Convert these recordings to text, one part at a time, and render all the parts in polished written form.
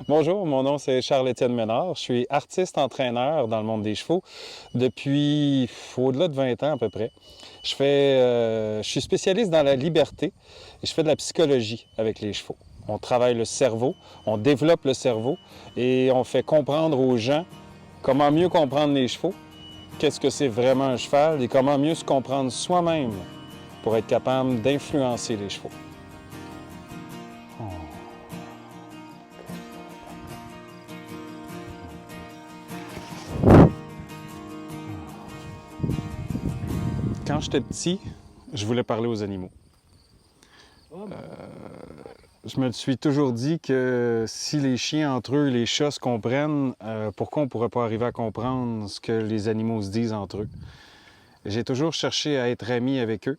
Bonjour, mon nom c'est Charles-Étienne Ménard. Je suis artiste-entraîneur dans le monde des chevaux depuis au-delà de 20 ans à peu près. Je suis spécialiste dans la liberté et je fais de la psychologie avec les chevaux. On travaille le cerveau, on développe le cerveau et on fait comprendre aux gens comment mieux comprendre les chevaux, qu'est-ce que c'est vraiment un cheval et comment mieux se comprendre soi-même pour être capable d'influencer les chevaux. Quand j'étais petit, je voulais parler aux animaux. Je me suis toujours dit que si les chiens entre eux, les chats se comprennent, pourquoi on ne pourrait pas arriver à comprendre ce que les animaux se disent entre eux? J'ai toujours cherché à être ami avec eux.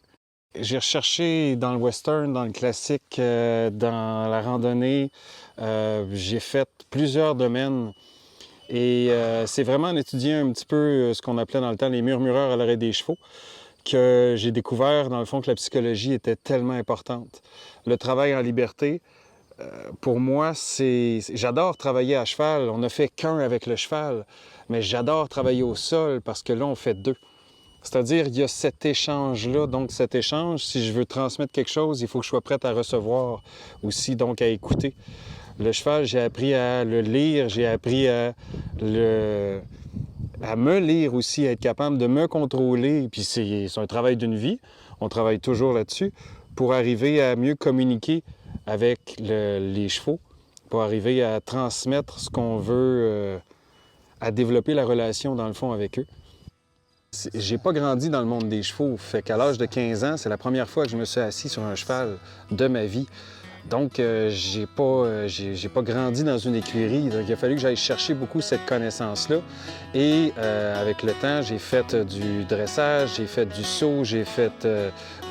J'ai recherché dans le western, dans le classique, dans la randonnée. J'ai fait plusieurs domaines. Et c'est vraiment en étudiant un petit peu ce qu'on appelait dans le temps les murmureurs à l'oreille des chevaux que j'ai découvert, dans le fond, que la psychologie était tellement importante. Le travail en liberté, pour moi, j'adore travailler à cheval. On ne fait qu'un avec le cheval, mais j'adore travailler au sol parce que là, on fait deux. C'est-à-dire, il y a cet échange-là. Donc, cet échange, si je veux transmettre quelque chose, il faut que je sois prêt à recevoir aussi, donc à écouter. Le cheval, j'ai appris à le lire, j'ai appris à me lire aussi, à être capable de me contrôler. Puis c'est un travail d'une vie. On travaille toujours là-dessus pour arriver à mieux communiquer avec les chevaux, pour arriver à transmettre ce qu'on veut, à développer la relation, dans le fond, avec eux. J'ai pas grandi dans le monde des chevaux. Fait qu'à l'âge de 15 ans, c'est la première fois que je me suis assis sur un cheval de ma vie. Donc, j'ai pas grandi dans une écurie. Donc, il a fallu que j'aille chercher beaucoup cette connaissance-là. Et avec le temps, j'ai fait du dressage, j'ai fait du saut, j'ai fait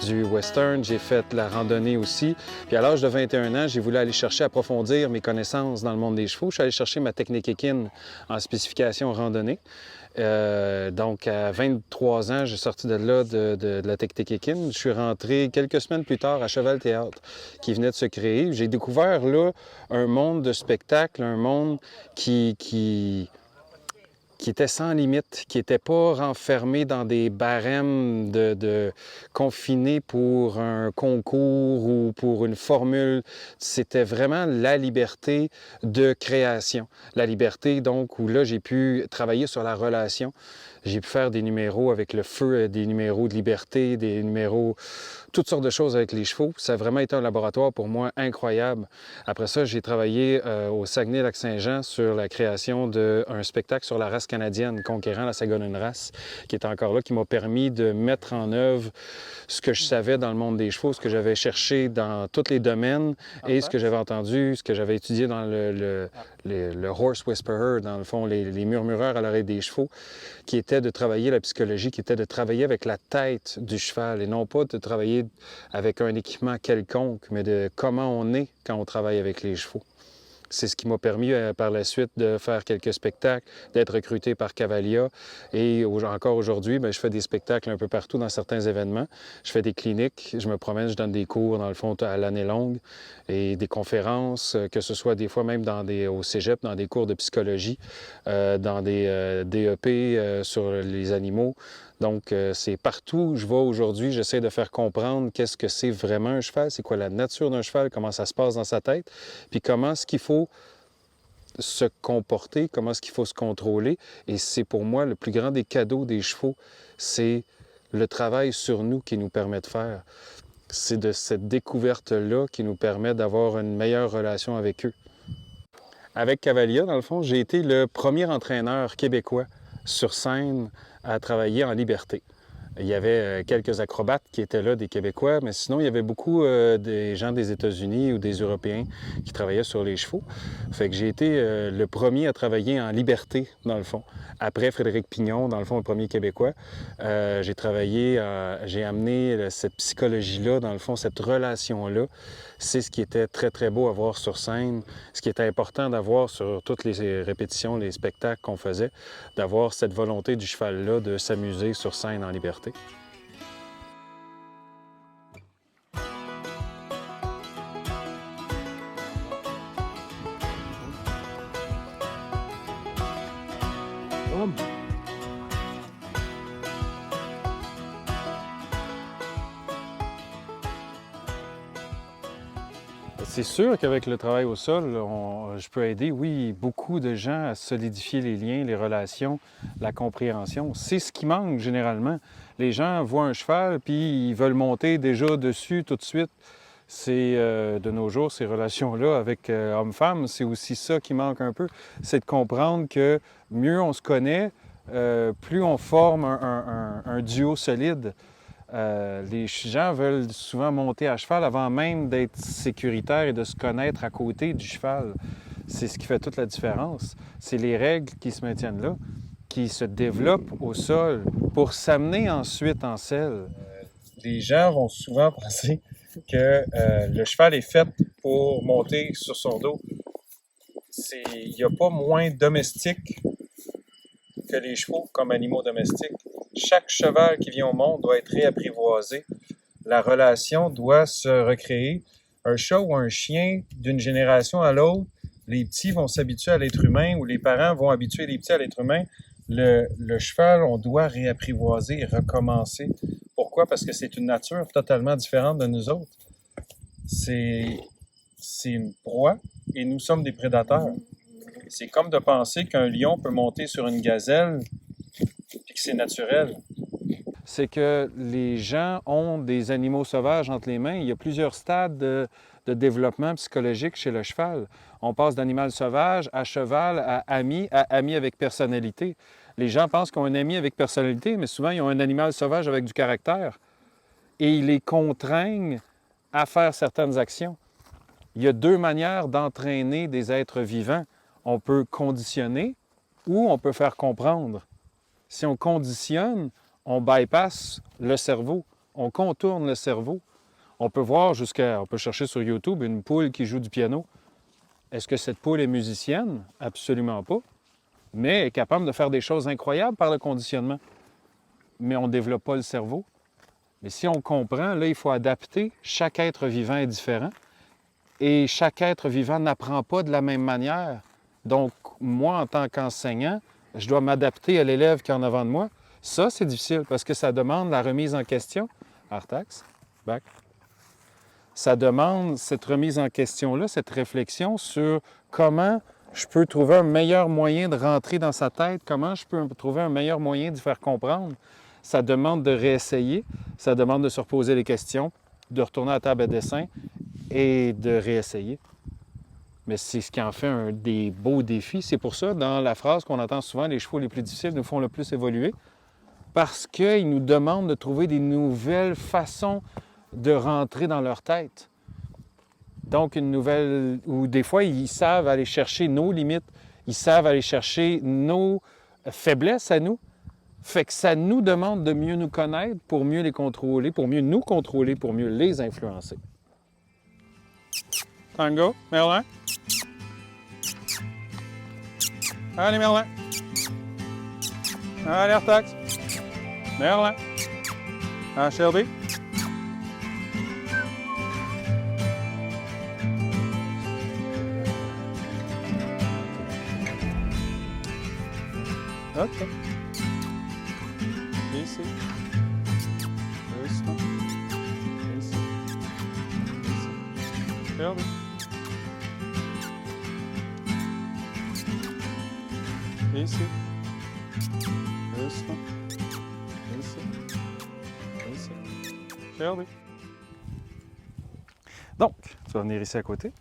du western, j'ai fait la randonnée aussi. Puis à l'âge de 21 ans, j'ai voulu aller chercher à approfondir mes connaissances dans le monde des chevaux. Je suis allé chercher ma technique équine en spécification randonnée. Donc, à 23 ans, j'ai sorti de là de la technique équine. Je suis rentré quelques semaines plus tard à Cheval Théâtre, qui venait de se créer. J'ai découvert là un monde de spectacle, un monde qui était sans limite, qui n'était pas renfermé dans des barèmes confinés pour un concours ou pour une formule. C'était vraiment la liberté de création. La liberté, donc, où là, j'ai pu travailler sur la relation. J'ai pu faire des numéros avec le feu, des numéros de liberté, des numéros, toutes sortes de choses avec les chevaux. Ça a vraiment été un laboratoire pour moi incroyable. Après ça, j'ai travaillé au Saguenay-Lac-Saint-Jean sur la création d'un spectacle sur la race canadienne, Conquérant la Saguenay race, qui est encore là, qui m'a permis de mettre en œuvre ce que je savais dans le monde des chevaux, ce que j'avais cherché dans tous les domaines et ce que j'avais entendu, ce que j'avais étudié dans le horse whisperer, dans le fond, les murmureurs à l'oreille des chevaux, qui était de travailler la psychologie, qui était de travailler avec la tête du cheval et non pas de travailler avec un équipement quelconque, mais de comment on est quand on travaille avec les chevaux. C'est ce qui m'a permis par la suite de faire quelques spectacles, d'être recruté par Cavalia. Et encore aujourd'hui, je fais des spectacles un peu partout dans certains événements. Je fais des cliniques, je me promène, je donne des cours, dans le fond, à l'année longue, et des conférences, que ce soit des fois même au cégep, dans des cours de psychologie, dans des DEP sur les animaux. Donc, c'est partout où je vais aujourd'hui, j'essaie de faire comprendre qu'est-ce que c'est vraiment un cheval, c'est quoi la nature d'un cheval, comment ça se passe dans sa tête, puis comment est-ce qu'il faut se comporter, comment est-ce qu'il faut se contrôler. Et c'est pour moi le plus grand des cadeaux des chevaux, c'est le travail sur nous qui nous permet de faire. C'est de cette découverte-là qui nous permet d'avoir une meilleure relation avec eux. Avec Cavalia, dans le fond, j'ai été le premier entraîneur québécois sur scène à travailler en liberté. Il y avait quelques acrobates qui étaient là, des Québécois, mais sinon, il y avait beaucoup des gens des États-Unis ou des Européens qui travaillaient sur les chevaux. Fait que j'ai été le premier à travailler en liberté, dans le fond. Après Frédéric Pignon, dans le fond, le premier Québécois, j'ai amené cette psychologie-là, dans le fond, cette relation-là. C'est ce qui était très, très beau à voir sur scène, ce qui était important d'avoir sur toutes les répétitions, les spectacles qu'on faisait, d'avoir cette volonté du cheval-là de s'amuser sur scène en liberté. Hum. C'est sûr qu'avec le travail au sol, je peux aider, oui, beaucoup de gens à solidifier les liens, les relations, la compréhension. C'est ce qui manque généralement. Les gens voient un cheval, puis ils veulent monter déjà dessus tout de suite. C'est de nos jours, ces relations-là avec hommes-femmes, c'est aussi ça qui manque un peu. C'est de comprendre que mieux on se connaît, plus on forme un duo solide. Les gens veulent souvent monter à cheval avant même d'être sécuritaire et de se connaître à côté du cheval. C'est ce qui fait toute la différence. C'est les règles qui se maintiennent là, qui se développent au sol pour s'amener ensuite en selle. Les gens vont souvent penser que le cheval est fait pour monter sur son dos. Il n'y a pas moins domestique que les chevaux comme animaux domestiques. Chaque cheval qui vient au monde doit être réapprivoisé. La relation doit se recréer. Un chat ou un chien, d'une génération à l'autre, les petits vont s'habituer à l'être humain ou les parents vont habituer les petits à l'être humain. Le cheval, on doit réapprivoiser et recommencer. Pourquoi? Parce que c'est une nature totalement différente de nous autres. C'est une proie et nous sommes des prédateurs. C'est comme de penser qu'un lion peut monter sur une gazelle et que c'est naturel. C'est que les gens ont des animaux sauvages entre les mains. Il y a plusieurs stades de développement psychologique chez le cheval. On passe d'animal sauvage à cheval à ami avec personnalité. Les gens pensent qu'ils ont un ami avec personnalité, mais souvent ils ont un animal sauvage avec du caractère. Et ils les contraignent à faire certaines actions. Il y a deux manières d'entraîner des êtres vivants. On peut conditionner ou on peut faire comprendre. Si on conditionne, on bypasse le cerveau, on contourne le cerveau. On peut voir on peut chercher sur YouTube une poule qui joue du piano. Est-ce que cette poule est musicienne? Absolument pas. Mais elle est capable de faire des choses incroyables par le conditionnement. Mais on ne développe pas le cerveau. Mais si on comprend, là, il faut adapter. Chaque être vivant est différent. Et chaque être vivant n'apprend pas de la même manière. Donc, moi, en tant qu'enseignant, je dois m'adapter à l'élève qui est en avant de moi. Ça, c'est difficile parce que ça demande la remise en question. Artax, back. Ça demande cette remise en question-là, cette réflexion sur comment je peux trouver un meilleur moyen de rentrer dans sa tête, comment je peux trouver un meilleur moyen de faire comprendre. Ça demande de réessayer, ça demande de se reposer les questions, de retourner à la table à dessin et de réessayer. Mais c'est ce qui en fait un des beaux défis. C'est pour ça, dans la phrase qu'on entend souvent, les chevaux les plus difficiles nous font le plus évoluer, parce qu'ils nous demandent de trouver des nouvelles façons de rentrer dans leur tête. Donc, une nouvelle... Ou des fois, ils savent aller chercher nos limites, ils savent aller chercher nos faiblesses à nous. Fait que ça nous demande de mieux nous connaître pour mieux les contrôler, pour mieux nous contrôler, pour mieux les influencer. Tango, Merlin. Allez, Merlin. Allez, Artax. Merlin. Ah, Shelby. OK. Ici. Doucement. Ici. Ici. Shelby. Ici. Doucement. Ici. Ici. Shelby. Donc, tu vas venir ici à côté.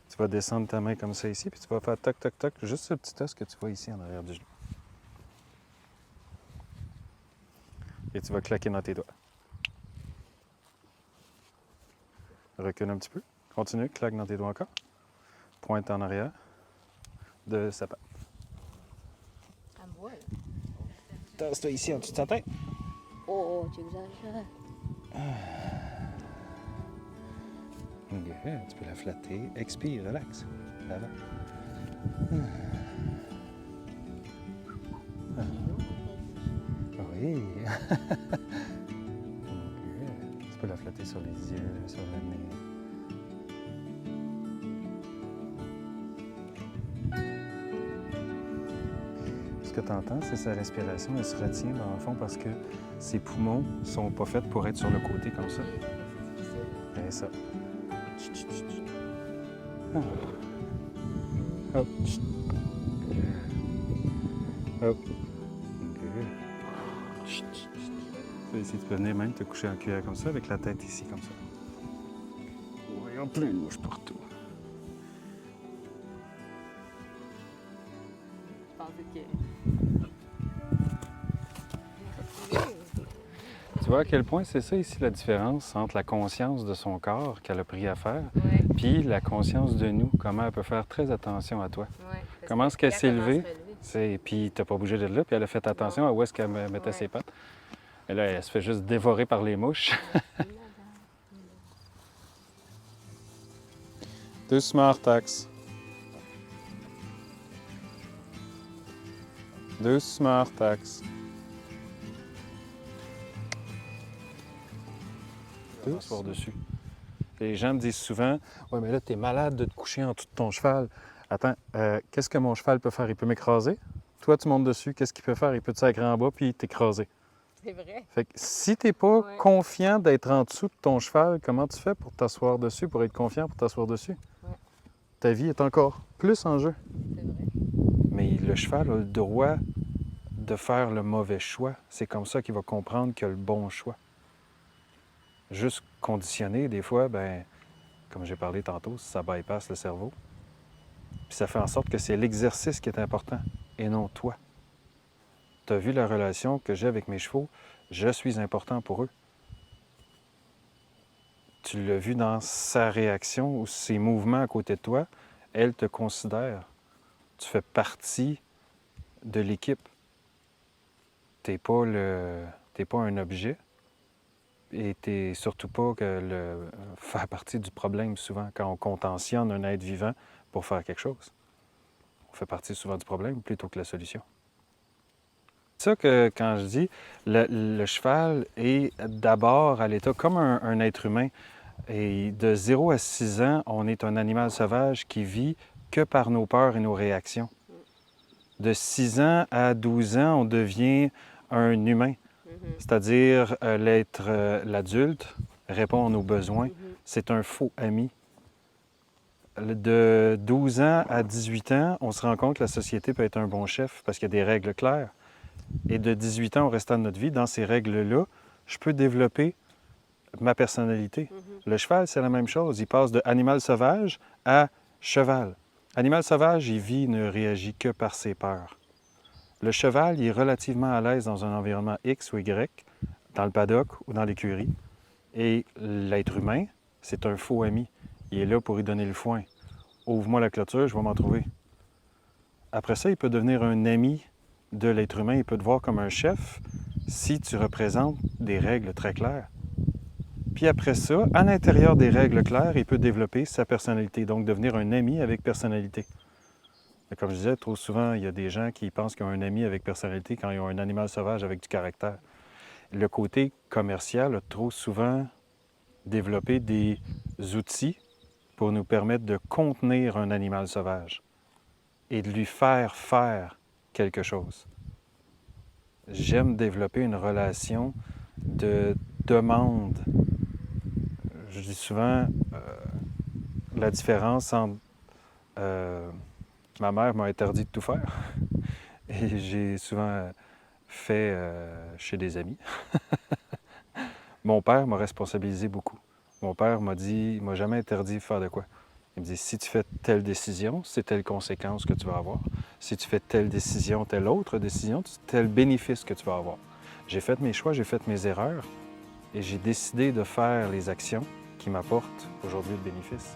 Tu vas descendre ta main comme ça ici, puis tu vas faire toc, toc, toc, juste ce petit os que tu vois ici en arrière du genou. Et tu vas claquer dans tes doigts. Recule un petit peu. Continue, claque dans tes doigts encore. Pointe en arrière de sa patte. Tasse-toi ici en dessous de sa tête. Oh, tu exagères. Good. Tu peux la flatter. Expire, relax. L'avant. Oui. Good. Tu peux la flatter sur les yeux, sur le nez. que tu entends, c'est sa respiration. Elle se retient dans le fond parce que ses poumons sont pas faits pour être sur le côté comme ça. Et ça. Ah. Hop. Hop. Ici, tu peux venir même te coucher en cuillère comme ça, avec la tête ici comme ça. Voyons plein de mouches partout. Je pensais que... Tu vois à quel point c'est ça ici la différence entre la conscience de son corps qu'elle a pris à faire, Ouais, puis la conscience de nous, comment elle peut faire très attention à toi. ouais. Comment est-ce qu'elle s'est levée? C'est... Puis t'as pas bougé de là, puis elle a fait attention à où est-ce qu'elle mettait Ouais. ses pattes. Et là, elle se fait juste dévorer par les mouches. Doucement, Tax. Doucement, Tax. S'asseoir dessus. Les gens me disent souvent « Ouais, mais là, t'es malade de te coucher en dessous de ton cheval. Attends, qu'est-ce que mon cheval peut faire? Il peut m'écraser? Toi, tu montes dessus, qu'est-ce qu'il peut faire? Il peut te sacrer en bas puis t'écraser. » C'est vrai. Fait que si t'es pas Ouais. confiant d'être en dessous de ton cheval, comment tu fais pour t'asseoir dessus, pour être confiant pour t'asseoir dessus? Ouais. Ta vie est encore plus en jeu. C'est vrai. Mais le cheval a le droit de faire le mauvais choix. C'est comme ça qu'il va comprendre qu'il a le bon choix. Juste conditionné, des fois, ben, comme j'ai parlé tantôt, ça bypasse le cerveau. Puis ça fait en sorte que c'est l'exercice qui est important et non toi. Tu as vu la relation que j'ai avec mes chevaux, je suis important pour eux. Tu l'as vu dans sa réaction ou ses mouvements à côté de toi, elle te considère. Tu fais partie de l'équipe. T'es pas un objet et t'es surtout pas faire partie du problème souvent quand on contentionne un être vivant pour faire quelque chose. On fait partie souvent du problème plutôt que la solution. C'est ça que quand je dis, le cheval est d'abord à l'état comme un être humain. Et de 0 à 6 ans, on est un animal sauvage qui vit que par nos peurs et nos réactions. De 6 ans à 12 ans, on devient un humain, c'est-à-dire l'adulte répond à nos besoins. C'est un faux ami. De 12 ans à 18 ans, on se rend compte que la société peut être un bon chef parce qu'il y a des règles claires. Et de 18 ans au restant de notre vie, dans ces règles-là, je peux développer ma personnalité. Le cheval, c'est la même chose. Il passe de animal sauvage à cheval. Animal sauvage, il vit, ne réagit que par ses peurs. Le cheval, il est relativement à l'aise dans un environnement X ou Y, dans le paddock ou dans l'écurie. Et l'être humain, c'est un faux ami. Il est là pour y donner le foin. Ouvre-moi la clôture, je vais m'en trouver. Après ça, il peut devenir un ami de l'être humain. Il peut te voir comme un chef si tu représentes des règles très claires. Puis après ça, à l'intérieur des règles claires, il peut développer sa personnalité, donc devenir un ami avec personnalité. Mais comme je disais, trop souvent, il y a des gens qui pensent qu'ils ont un ami avec personnalité quand ils ont un animal sauvage avec du caractère. Le côté commercial a trop souvent développé des outils pour nous permettre de contenir un animal sauvage et de lui faire quelque chose. J'aime développer une relation de demande. Je dis souvent la différence entre ma mère m'a interdit de tout faire et j'ai souvent fait chez des amis. Mon père m'a responsabilisé beaucoup. Mon père m'a jamais interdit de faire de quoi. Il me dit, si tu fais telle décision, c'est telle conséquence que tu vas avoir. Si tu fais telle décision, telle autre décision, c'est tel bénéfice que tu vas avoir. J'ai fait mes choix, j'ai fait mes erreurs et j'ai décidé de faire les actions qui m'apportent aujourd'hui le bénéfice.